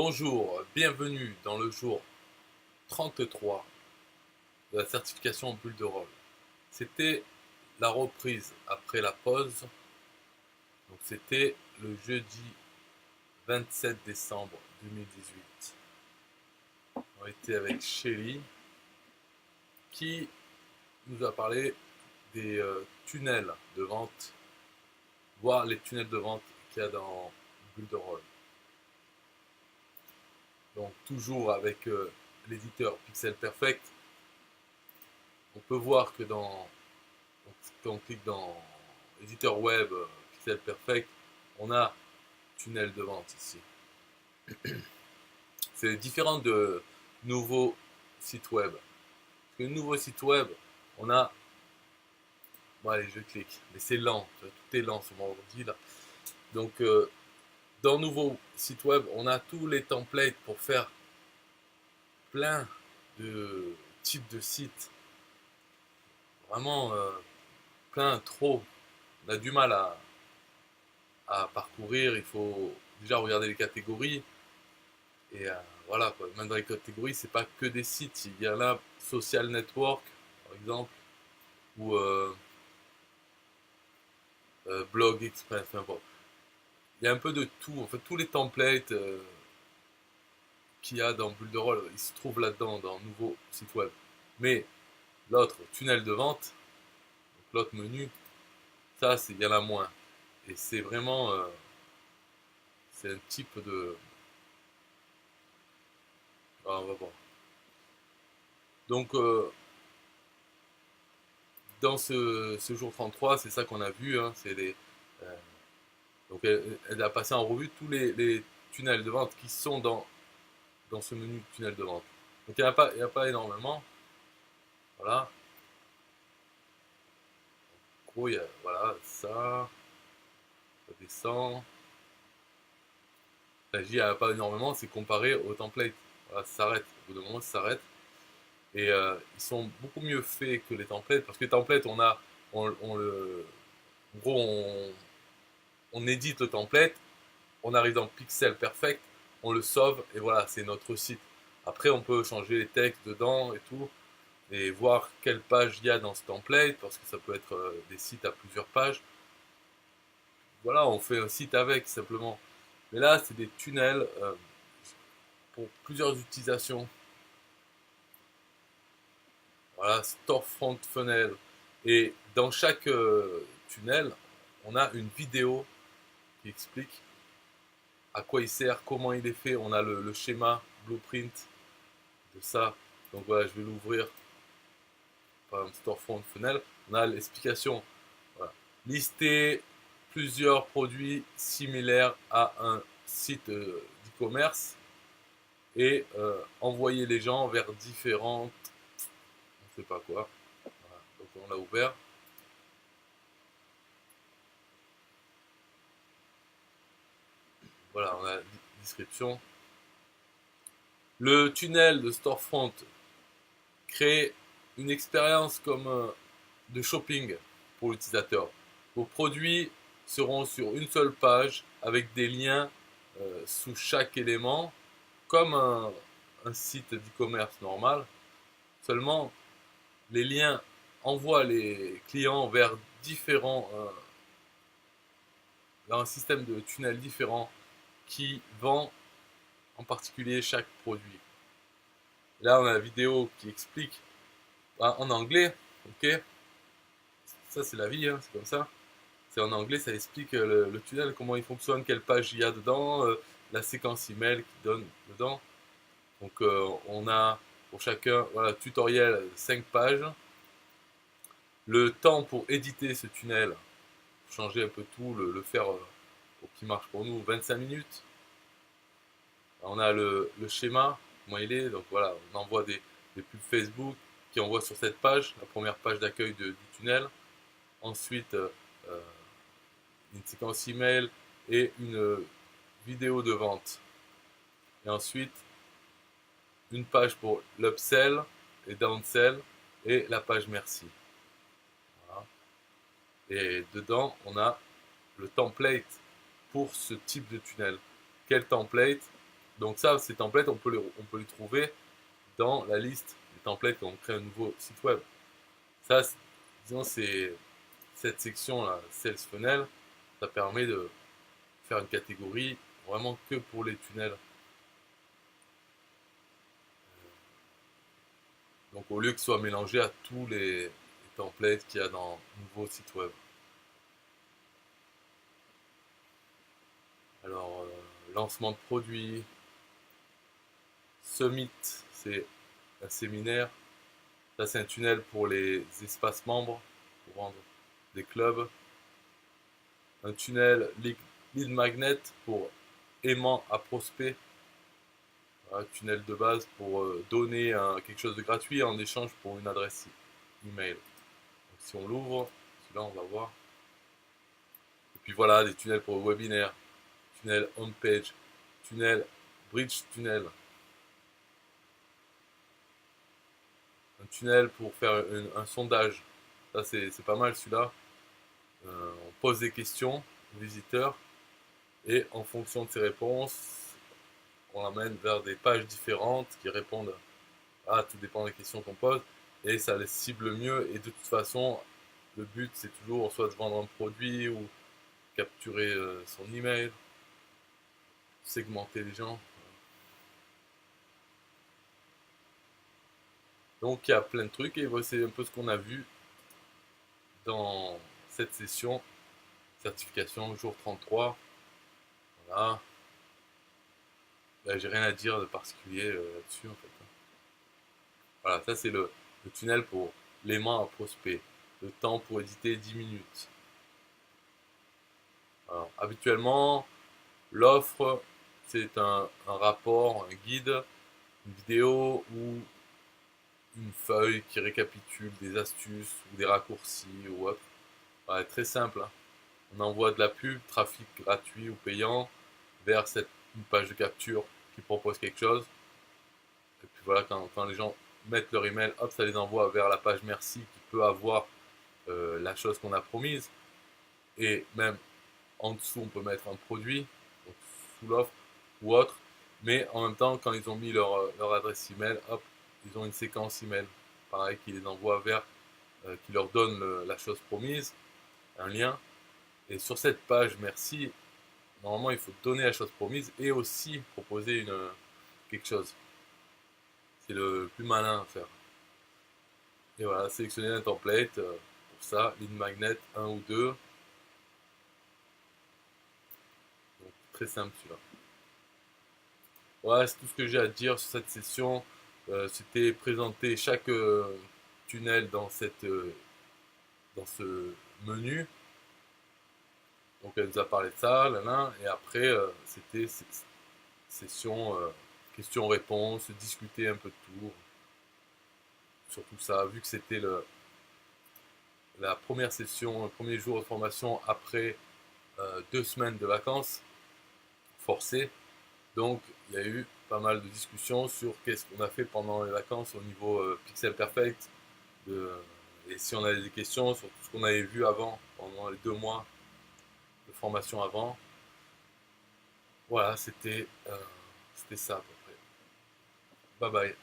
Bonjour, bienvenue dans le jour 33 de la certification bulle de rôle. C'était la reprise après la pause, donc c'était le jeudi 27 décembre 2018. On était avec Shelly qui nous a parlé des tunnels de vente, voire les tunnels de vente qu'il y a dans bulle de rôle. Donc toujours avec l'éditeur Pixel Perfect, on peut voir que quand on clique dans éditeur web Pixel Perfect, on a tunnel de vente ici. C'est différent de nouveaux sites web. Parce que le nouveau site web, on a. Bon, allez, je clique, mais c'est lent, tout est lent sur mon ordi là. Donc, dans le nouveau site web, on a tous les templates pour faire plein de types de sites. Vraiment, plein, trop. On a du mal à parcourir, il faut déjà regarder les catégories. Et voilà, quoi. Même dans les catégories, c'est pas que des sites. Il y a là Social Network, par exemple, ou Blog Express. Enfin, bon. Il y a un peu de tout. En fait, tous les templates qu'il y a dans Bulle de Rôle, ils se trouvent là-dedans, dans le nouveau site web. Mais l'autre, tunnel de vente, l'autre menu, ça, il y en a moins. Et c'est vraiment. C'est un type de. Ah, on va voir. Donc, dans ce jour 33, c'est ça qu'on a vu. Hein, c'est euh, donc elle a passé en revue tous les tunnels de vente qui sont dans ce menu tunnel de vente. Donc il n'y a pas énormément. Voilà. En gros, il y a voilà, ça descend. La J, il n'y a pas énormément, c'est comparé au template. Voilà, ça s'arrête. Au bout d'un moment, ça s'arrête. Et ils sont beaucoup mieux faits que les templates. Parce que les templates, en gros, on édite le template, on arrive dans Pixel Perfect, on le sauve et voilà, c'est notre site. Après, on peut changer les textes dedans et tout, et voir quelle page il y a dans ce template, parce que ça peut être des sites à plusieurs pages. Voilà, on fait un site avec simplement. Mais là, c'est des tunnels pour plusieurs utilisations. Voilà, Storefront Funnel. Et dans chaque tunnel, on a une vidéo qui explique à quoi il sert, comment il est fait. On a le schéma, blueprint de ça. Donc voilà, je vais l'ouvrir par exemple Storefront Funnel. On a l'explication. Voilà. Lister plusieurs produits similaires à un site d'e-commerce et envoyer les gens vers différentes. On ne sait pas quoi. Voilà. Donc on l'a ouvert. Voilà, on a la description. Le tunnel de Storefront crée une expérience comme de shopping pour l'utilisateur. Vos produits seront sur une seule page avec des liens sous chaque élément, comme un site d'e-commerce normal. Seulement, les liens envoient les clients vers vers un système de tunnels différent qui vend en particulier chaque produit. Là, on a la vidéo qui explique en anglais, ok. Ça, c'est la vie, hein, c'est comme ça. C'est en anglais, ça explique le tunnel, comment il fonctionne, quelle page il y a dedans, la séquence email qui donne dedans. Donc, on a pour chacun, voilà, tutoriel 5 pages. Le temps pour éditer ce tunnel, changer un peu tout, le faire pour qu'il marche pour nous, 25 minutes. On a le schéma, comment il est. Donc voilà, on envoie des pubs Facebook qui envoient sur cette page, la première page d'accueil du tunnel. Ensuite, une séquence email et une vidéo de vente. Et ensuite, une page pour l'upsell et downsell et la page merci. Voilà. Et dedans, on a le template pour ce type de tunnel. Quel template? Donc ça, ces templates, on peut les trouver dans la liste des templates quand on crée un nouveau site web. Ça, disons, c'est cette section là, Sales Funnel, ça permet de faire une catégorie vraiment que pour les tunnels. Donc au lieu que ce soit mélangé à tous les templates qu'il y a dans le nouveau site web. Alors, lancement de produit, Summit, c'est un séminaire. Ça, c'est un tunnel pour les espaces membres, pour vendre des clubs. Un tunnel lead magnet pour aimant à prospect. Un tunnel de base pour donner quelque chose de gratuit en échange pour une adresse email. Donc, si on l'ouvre, celui-là, on va voir. Et puis voilà, des tunnels pour le webinaire, tunnel homepage, tunnel bridge tunnel. Un tunnel pour faire un sondage. Ça, c'est pas mal celui-là. On pose des questions aux visiteurs et en fonction de ces réponses, on l'amène vers des pages différentes qui répondent à tout dépend des questions qu'on pose et ça les cible mieux. Et de toute façon, le but c'est toujours soit de vendre un produit ou capturer son email, segmenter les gens. Donc il y a plein de trucs et c'est un peu ce qu'on a vu dans cette session certification jour 33. Voilà. Ben, j'ai rien à dire de particulier là-dessus en fait. Voilà, ça c'est le tunnel pour l'aimant à prospect. Le temps pour éditer 10 minutes. Alors, habituellement, l'offre, c'est un rapport, un guide, une vidéo ou une feuille qui récapitule des astuces ou des raccourcis ou autre. Voilà, très simple. Hein. On envoie de la pub, trafic gratuit ou payant vers une page de capture qui propose quelque chose. Et puis voilà, quand les gens mettent leur email, hop, ça les envoie vers la page merci qui peut avoir la chose qu'on a promise. Et même en dessous, on peut mettre un produit, donc sous l'offre ou autre. Mais en même temps, quand ils ont mis leur adresse email, hop, ils ont une séquence email, pareil, qui les envoie vers, qui leur donne la chose promise, un lien. Et sur cette page merci, normalement, il faut donner la chose promise et aussi proposer quelque chose. C'est le plus malin à faire. Et voilà, sélectionner un template pour ça, lead magnet 1 ou 2. Donc, très simple celui-là. Voilà, c'est tout ce que j'ai à dire sur cette session. C'était présenter chaque tunnel dans ce menu. Donc elle nous a parlé de ça, là, et après c'était session questions-réponses, discuter un peu de tout. Surtout ça, vu que c'était la première session, le premier jour de formation après 2 semaines de vacances forcées. Donc il y a eu pas mal de discussions sur qu'est-ce qu'on a fait pendant les vacances au niveau Pixel Perfect. Et si on avait des questions sur tout ce qu'on avait vu avant, pendant les 2 mois de formation avant. Voilà, c'était ça à peu près. Bye bye.